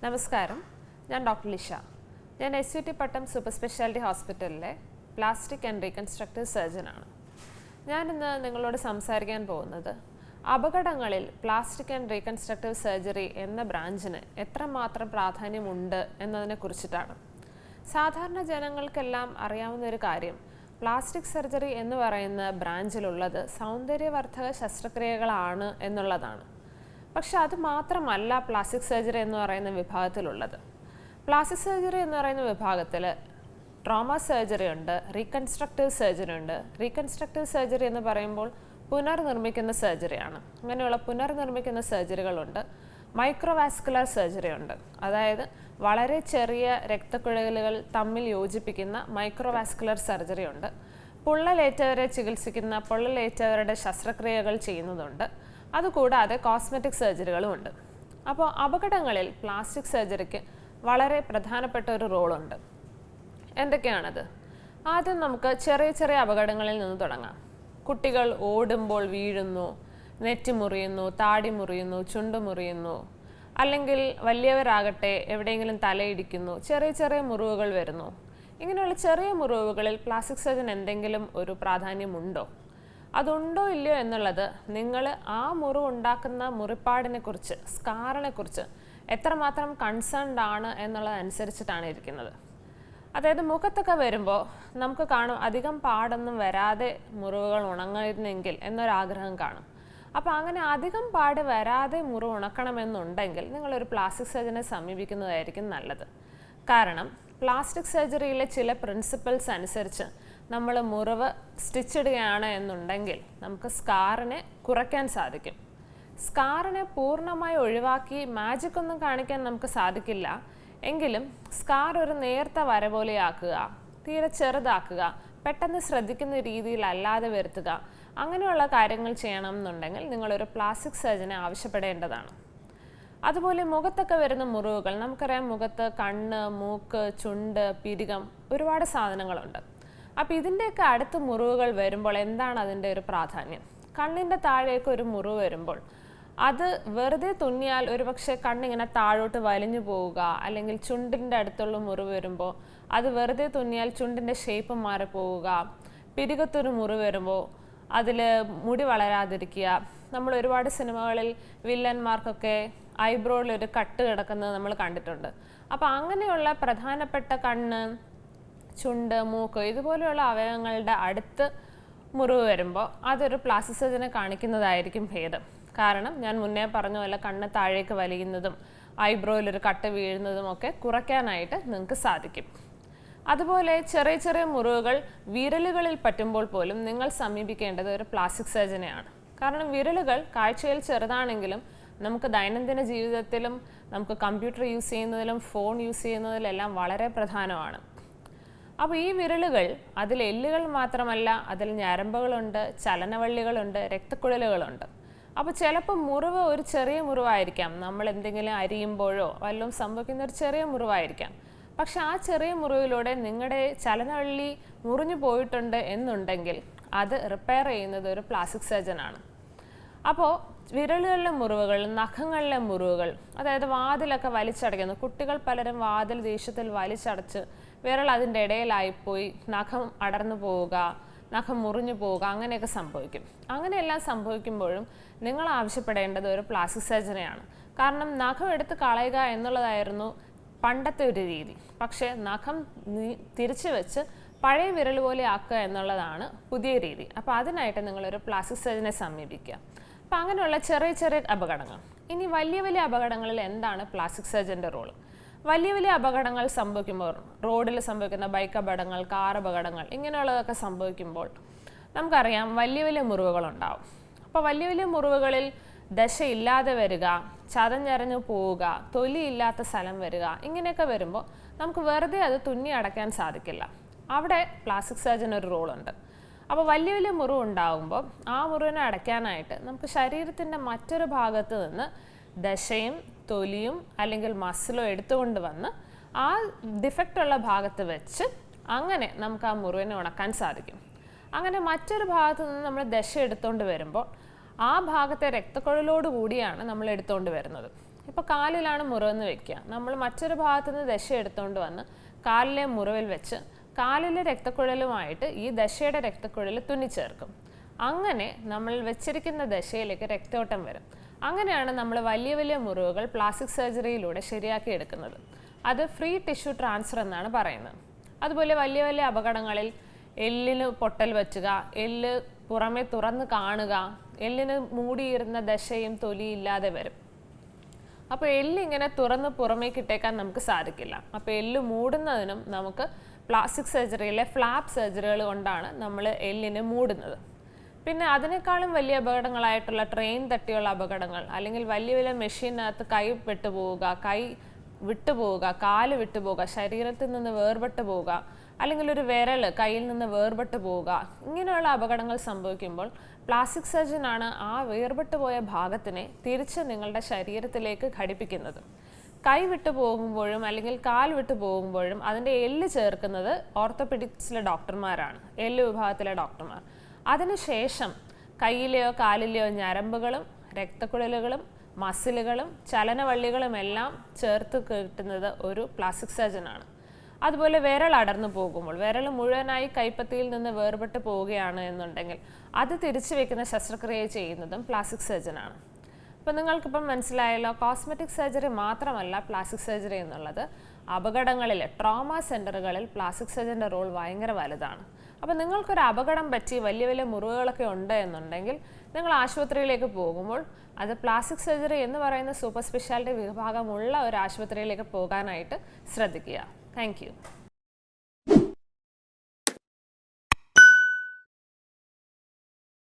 നമസ്കാരം, ഞാൻ ഡോക്ടർ ലിഷ. ഞാൻ SUT പട്ടം സൂപ്പർ സ്പെഷ്യാലിറ്റി ഹോസ്പിറ്റലിലെ പ്ലാസ്റ്റിക് ആൻഡ് റീകൺസ്ട്രക്റ്റീവ് സർജനാണ്. ഞാനിന്ന് നിങ്ങളോട് സംസാരിക്കാൻ പോകുന്നത് അപകടങ്ങളിൽ പ്ലാസ്റ്റിക് ആൻഡ് റീകൺസ്ട്രക്റ്റീവ് സർജറി എന്ന ബ്രാഞ്ചിന് എത്രമാത്രം പ്രാധാന്യമുണ്ട് എന്നതിനെ കുറിച്ചിട്ടാണ്. സാധാരണ ജനങ്ങൾക്കെല്ലാം അറിയാവുന്ന ഒരു കാര്യം, പ്ലാസ്റ്റിക് സർജറി എന്ന് പറയുന്ന ബ്രാഞ്ചിലുള്ളത് സൗന്ദര്യവർദ്ധക ശസ്ത്രക്രിയകളാണ് എന്നുള്ളതാണ്. പക്ഷെ അത് മാത്രമല്ല പ്ലാസ്റ്റിക് സർജറി എന്ന് പറയുന്ന വിഭാഗത്തിലുള്ളത്. പ്ലാസ്റ്റിക് സർജറി എന്ന് പറയുന്ന വിഭാഗത്തിൽ ട്രോമ സർജറി ഉണ്ട്, റീകൺസ്ട്രക്റ്റീവ് സർജറി ഉണ്ട്. റീകൺസ്ട്രക്റ്റീവ് സർജറി എന്ന് പറയുമ്പോൾ പുനർനിർമ്മിക്കുന്ന സർജറിയാണ്. അങ്ങനെയുള്ള പുനർനിർമ്മിക്കുന്ന സർജറികളുണ്ട്. മൈക്രോവാസ്കുലർ സർജറി ഉണ്ട്, അതായത് വളരെ ചെറിയ രക്തക്കുഴലുകൾ തമ്മിൽ യോജിപ്പിക്കുന്ന മൈക്രോവാസ്കുലർ സർജറി ഉണ്ട്. പൊള്ളലേറ്റവരെ ചികിത്സിക്കുന്ന പൊള്ളലേറ്റവരുടെ ശസ്ത്രക്രിയകൾ ചെയ്യുന്നതുണ്ട്. അതുകൂടാതെ കോസ്മെറ്റിക് സർജറികളും ഉണ്ട്. അപ്പോൾ അപകടങ്ങളിൽ പ്ലാസ്റ്റിക് സർജറിക്ക് വളരെ പ്രധാനപ്പെട്ട ഒരു റോളുണ്ട്. എന്തൊക്കെയാണത്? ആദ്യം നമുക്ക് ചെറിയ ചെറിയ അപകടങ്ങളിൽ നിന്ന് തുടങ്ങാം. കുട്ടികൾ ഓടുമ്പോൾ വീഴുന്നു, നെറ്റി മുറിയുന്നു, താടി മുറിയുന്നു, ചുണ്ട് മുറിയുന്നു, അല്ലെങ്കിൽ വലിയവരാകട്ടെ എവിടെയെങ്കിലും തലയിടിക്കുന്നു, ചെറിയ ചെറിയ മുറിവുകൾ വരുന്നു. ഇങ്ങനെയുള്ള ചെറിയ മുറിവുകളിൽ പ്ലാസ്റ്റിക് സർജൻ എന്തെങ്കിലും ഒരു പ്രാധാന്യമുണ്ടോ? അതുണ്ടോ ഇല്ലയോ എന്നുള്ളത് നിങ്ങൾ ആ മുറിവ് ഉണ്ടാക്കുന്ന മുറിപ്പാടിനെ കുറിച്ച്, സ്കാറിനെ കുറിച്ച് എത്രമാത്രം കൺസേൺഡ് ആണ് എന്നുള്ളതനുസരിച്ചിട്ടാണ് ഇരിക്കുന്നത്. അതായത് മുഖത്തൊക്കെ വരുമ്പോൾ നമുക്ക് കാണും അധികം പാടൊന്നും വരാതെ മുറിവുകൾ ഉണങ്ങുന്നെങ്കിൽ എന്നൊരാഗ്രഹം കാണും. അപ്പോൾ അങ്ങനെ അധികം പാട് വരാതെ മുറിവ് ഉണക്കണമെന്നുണ്ടെങ്കിൽ നിങ്ങളൊരു പ്ലാസ്റ്റിക് സർജനെ സമീപിക്കുന്നതായിരിക്കും നല്ലത്. കാരണം പ്ലാസ്റ്റിക് സർജറിയിലെ ചില പ്രിൻസിപ്പിൾസ് അനുസരിച്ച് നമ്മൾ മുറിവ് സ്റ്റിച്ച് ഇടുകയാണ് എന്നുണ്ടെങ്കിൽ നമുക്ക് സ്കാറിനെ കുറയ്ക്കാൻ സാധിക്കും. സ്കാറിനെ പൂർണ്ണമായി ഒഴിവാക്കി മാജിക് ഒന്നും കാണിക്കാൻ നമുക്ക് സാധിക്കില്ല. എങ്കിലും സ്കാർ ഒരു നേർത്ത വര പോലെ ആക്കുക, തീരെ ചെറുതാക്കുക, പെട്ടെന്ന് ശ്രദ്ധിക്കുന്ന രീതിയിലല്ലാതെ വരുത്തുക, അങ്ങനെയുള്ള കാര്യങ്ങൾ ചെയ്യണം എന്നുണ്ടെങ്കിൽ നിങ്ങളൊരു പ്ലാസ്റ്റിക് സർജനെ ആവശ്യപ്പെടേണ്ടതാണ്. അതുപോലെ മുഖത്തൊക്കെ വരുന്ന മുറിവുകൾ, നമുക്കറിയാം മുഖത്ത് കണ്ണ്, മൂക്ക്, ചുണ്ട്, പിരികം, ഒരുപാട് സാധനങ്ങളുണ്ട്. അപ്പോൾ ഇതിൻ്റെയൊക്കെ അടുത്ത് മുറിവുകൾ വരുമ്പോൾ എന്താണ് അതിൻ്റെ ഒരു പ്രാധാന്യം? കണ്ണിൻ്റെ താഴേക്ക് ഒരു മുറിവ് വരുമ്പോൾ അത് വെറുതെ തുന്നിയാൽ ഒരുപക്ഷെ കണ്ണിങ്ങനെ താഴോട്ട് വലിഞ്ഞു പോവുക, അല്ലെങ്കിൽ ചുണ്ടിൻ്റെ അടുത്തുള്ള മുറിവ് വരുമ്പോൾ അത് വെറുതെ തുന്നിയാൽ ചുണ്ടിൻ്റെ ഷേപ്പ് മാറിപ്പോവുക, പിരികത്തൊരു മുറിവ് വരുമ്പോൾ അതിൽ മുടി വളരാതിരിക്കുക. നമ്മൾ ഒരുപാട് സിനിമകളിൽ വില്ലന്മാർക്കൊക്കെ ഐബ്രോയിലൊരു കട്ട് കിടക്കുന്നത് നമ്മൾ കണ്ടിട്ടുണ്ട്. അപ്പോൾ അങ്ങനെയുള്ള പ്രധാനപ്പെട്ട കണ്ണ്, ചുണ്ട്, മൂക്ക് ഇതുപോലെയുള്ള അവയവങ്ങളുടെ അടുത്ത് മുറിവ് വരുമ്പോൾ അതൊരു പ്ലാസ്റ്റിക് സർജനെ കാണിക്കുന്നതായിരിക്കും ഭേദം. കാരണം ഞാൻ മുന്നേ പറഞ്ഞ പോലെ കണ്ണ് താഴേക്ക് വലിയുന്നതും ഐബ്രോയിലൊരു കട്ട് വീഴുന്നതും ഒക്കെ കുറയ്ക്കാനായിട്ട് നിങ്ങൾക്ക് സാധിക്കും. അതുപോലെ ചെറിയ ചെറിയ മുറിവുകൾ വിരലുകളിൽ പറ്റുമ്പോൾ പോലും നിങ്ങൾ സമീപിക്കേണ്ടത് ഒരു പ്ലാസ്റ്റിക് സർജനെയാണ്. കാരണം വിരലുകൾ കാഴ്ചയിൽ ചെറുതാണെങ്കിലും നമുക്ക് ദൈനംദിന ജീവിതത്തിലും നമുക്ക് കമ്പ്യൂട്ടർ യൂസ് ചെയ്യുന്നതിലും ഫോൺ യൂസ് ചെയ്യുന്നതിലെല്ലാം വളരെ പ്രധാനമാണ്. അപ്പോൾ ഈ വിരലുകൾ, അതിൽ എല്ലുകൾ മാത്രമല്ല, അതിൽ ഞരമ്പുകളുണ്ട്, ചലനവള്ളികളുണ്ട്, രക്തക്കുഴലുകളുണ്ട്. അപ്പോൾ ചിലപ്പോൾ മുറിവ് ഒരു ചെറിയ മുറിവായിരിക്കാം, നമ്മൾ എന്തെങ്കിലും അരിയുമ്പോഴോ വല്ലതും സംഭവിക്കുന്ന ഒരു ചെറിയ മുറിവായിരിക്കാം. പക്ഷെ ആ ചെറിയ മുറിവിലൂടെ നിങ്ങളുടെ ചലനവള്ളി മുറിഞ്ഞു പോയിട്ടുണ്ട് എന്നുണ്ടെങ്കിൽ അത് റിപ്പയർ ചെയ്യുന്നത് ഒരു പ്ലാസ്റ്റിക് സർജനാണ്. അപ്പോൾ വിരലുകളിലെ മുറിവുകൾ, നഖങ്ങളിലെ മുറിവുകൾ, അതായത് വാതിലൊക്കെ വലിച്ചടയ്ക്കുന്നു. കുട്ടികൾ പലരും വാതിൽ ദേഷ്യത്തിൽ വലിച്ചടച്ച് വിരൽ അതിൻ്റെ ഇടയിലായിപ്പോയി നഖം അടർന്നു പോവുക, നഖം മുറിഞ്ഞു പോവുക, അങ്ങനെയൊക്കെ സംഭവിക്കും. അങ്ങനെയെല്ലാം സംഭവിക്കുമ്പോഴും നിങ്ങൾ ആവശ്യപ്പെടേണ്ടത് ഒരു പ്ലാസ്റ്റിക് സർജനെയാണ്. കാരണം നഖം എടുത്ത് കളയുക എന്നുള്ളതായിരുന്നു പണ്ടത്തെ ഒരു രീതി. പക്ഷേ നഖം തിരിച്ചു വെച്ച് പഴയ വിരൽ പോലെ ആക്കുക എന്നുള്ളതാണ് പുതിയ രീതി. അപ്പോൾ അതിനായിട്ട് നിങ്ങളൊരു പ്ലാസ്റ്റിക് സർജനെ സമീപിക്കുക. അപ്പം അങ്ങനെയുള്ള ചെറിയ ചെറിയ അപകടങ്ങൾ. ഇനി വലിയ വലിയ അപകടങ്ങളിൽ എന്താണ് പ്ലാസ്റ്റിക് സർജൻ്റെ റോള്? വലിയ വലിയ അപകടങ്ങൾ സംഭവിക്കുമ്പോൾ, റോഡിൽ സംഭവിക്കുന്ന ബൈക്ക് അപകടങ്ങൾ, കാർ അപകടങ്ങൾ, ഇങ്ങനെയുള്ളതൊക്കെ സംഭവിക്കുമ്പോൾ നമുക്കറിയാം വലിയ വലിയ മുറിവുകളുണ്ടാവും. അപ്പോൾ വലിയ വലിയ മുറിവുകളിൽ ദശയില്ലാതെ വരിക, ചതഞ്ഞരഞ്ഞു പോവുക, തൊലിയില്ലാത്ത സ്ഥലം വരിക, ഇങ്ങനെയൊക്കെ വരുമ്പോൾ നമുക്ക് വെറുതെ അത് തുന്നി അടയ്ക്കാൻ സാധിക്കില്ല. അവിടെ പ്ലാസ്റ്റിക് സർജൻ ഒരു റോളുണ്ട്. അപ്പോൾ വലിയ വലിയ മുറിവ് ഉണ്ടാകുമ്പോൾ ആ മുറിവിനെ അടയ്ക്കാനായിട്ട് നമുക്ക് ശരീരത്തിൻ്റെ മറ്റൊരു ഭാഗത്ത് നിന്ന് ദശയും തൊലിയും അല്ലെങ്കിൽ മസിലോ എടുത്തുകൊണ്ട് വന്ന് ആ ഡിഫക്റ്റുള്ള ഭാഗത്ത് വെച്ച് അങ്ങനെ നമുക്ക് ആ മുറിവിനെ ഉണക്കാൻ സാധിക്കും. അങ്ങനെ മറ്റൊരു ഭാഗത്ത് നിന്ന് നമ്മൾ ദശ എടുത്തുകൊണ്ട് വരുമ്പോൾ ആ ഭാഗത്തെ രക്തക്കുഴലോട് കൂടിയാണ് നമ്മൾ എടുത്തുകൊണ്ട് വരുന്നത്. ഇപ്പോൾ കാലിലാണ് മുറിവെന്ന് വെക്കുക. നമ്മൾ മറ്റൊരു ഭാഗത്തു നിന്ന് ദശ എടുത്തുകൊണ്ട് വന്ന് കാലിലെ മുറിവിൽ വെച്ച് കാലിലെ രക്തക്കുഴലുമായിട്ട് ഈ ദശയുടെ രക്തക്കുഴൽ തുന്നിച്ചേർക്കും. അങ്ങനെ നമ്മൾ വെച്ചിരിക്കുന്ന ദശയിലേക്ക് രക്തോട്ടം വരും. അങ്ങനെയാണ് നമ്മൾ വലിയ വലിയ മുറിവുകൾ പ്ലാസ്റ്റിക് സർജറിയിലൂടെ ശരിയാക്കി എടുക്കുന്നത്. അത് ഫ്രീ ടിഷ്യൂ ട്രാൻസ്ഫർ എന്നാണ് പറയുന്നത്. അതുപോലെ വലിയ വലിയ അപകടങ്ങളിൽ എല്ലിന് പൊട്ടൽ വച്ചുക, എല്ല് പുറമെ തുറന്ന് കാണുക, എല്ലിന് മൂടിയിരുന്ന ദശയും തൊലിയും ഇല്ലാതെ വരും. അപ്പോൾ എല്ലിങ്ങനെ തുറന്ന് പുറമേക്ക് ഇട്ടേക്കാൻ നമുക്ക് സാധിക്കില്ല. അപ്പോൾ എല്ല് മൂടുന്നതിനും നമുക്ക് പ്ലാസ്റ്റിക് സർജറിയിലെ ഫ്ലാപ്പ് സർജറികൾ കൊണ്ടാണ് നമ്മൾ എല്ലിനെ മൂടുന്നത്. പിന്നെ അതിനേക്കാളും വലിയ അപകടങ്ങളായിട്ടുള്ള ട്രെയിൻ തട്ടിയുള്ള അപകടങ്ങൾ, അല്ലെങ്കിൽ വലിയ വലിയ മെഷീനകത്ത് കൈ പെട്ടുപോവുക, കൈ വിട്ടുപോവുക, കാല് വിട്ടുപോവുക, ശരീരത്തിൽ നിന്ന് വേർപെട്ട് പോവുക, അല്ലെങ്കിൽ ഒരു വിരൽ കയ്യിൽ നിന്ന് വേർപെട്ട് പോവുക, ഇങ്ങനെയുള്ള അപകടങ്ങൾ സംഭവിക്കുമ്പോൾ പ്ലാസ്റ്റിക് സർജനാണ് ആ വേർപെട്ട് പോയ ഭാഗത്തിനെ തിരിച്ച് നിങ്ങളുടെ ശരീരത്തിലേക്ക് ഘടിപ്പിക്കുന്നത്. കൈ വിട്ടു പോകുമ്പോഴും അല്ലെങ്കിൽ കാൽ വിട്ടു പോകുമ്പോഴും അതിൻ്റെ എല്ല് ചേർക്കുന്നത് ഓർത്തോപെഡിക്സിലെ ഡോക്ടർമാരാണ്, എല്ല് വിഭാഗത്തിലെ ഡോക്ടർമാർ. അതിനുശേഷം കയ്യിലെയോ കാലിലെയോ ഞരമ്പുകളും രക്തക്കുഴലുകളും മസിലുകളും ചലനവള്ളികളും എല്ലാം ചേർത്ത് കിട്ടുന്നത് ഒരു പ്ലാസ്റ്റിക് സർജനാണ്. അതുപോലെ വിരൽ അടർന്നു പോകുമ്പോൾ, വിരൽ മുഴുവനായി കൈപ്പത്തിയിൽ നിന്ന് വേർപെട്ട് പോവുകയാണ് എന്നുണ്ടെങ്കിൽ അത് തിരിച്ചു വെക്കുന്ന ശസ്ത്രക്രിയ ചെയ്യുന്നതും പ്ലാസ്റ്റിക് സർജനാണ്. അപ്പോൾ നിങ്ങൾക്കിപ്പം മനസ്സിലായല്ലോ, കോസ്മെറ്റിക് സർജറി മാത്രമല്ല പ്ലാസ്റ്റിക് സർജറി എന്നുള്ളത്. അപകടങ്ങളിൽ, ട്രോമ സെൻ്ററുകളിൽ പ്ലാസ്റ്റിക് സർജൻ്റെ റോൾ ഭയങ്കര വലുതാണ്. അപ്പോൾ നിങ്ങൾക്കൊരു അപകടം പറ്റി വലിയ വലിയ മുറിവുകളൊക്കെ ഉണ്ട് എന്നുണ്ടെങ്കിൽ നിങ്ങൾ ആശുപത്രിയിലേക്ക് പോകുമ്പോൾ അത് പ്ലാസ്റ്റിക് സർജറി എന്ന് പറയുന്ന സൂപ്പർ സ്പെഷ്യാലിറ്റി വിഭാഗമുള്ള ഒരു ആശുപത്രിയിലേക്ക് പോകാനായിട്ട് ശ്രദ്ധിക്കുക. Thank you.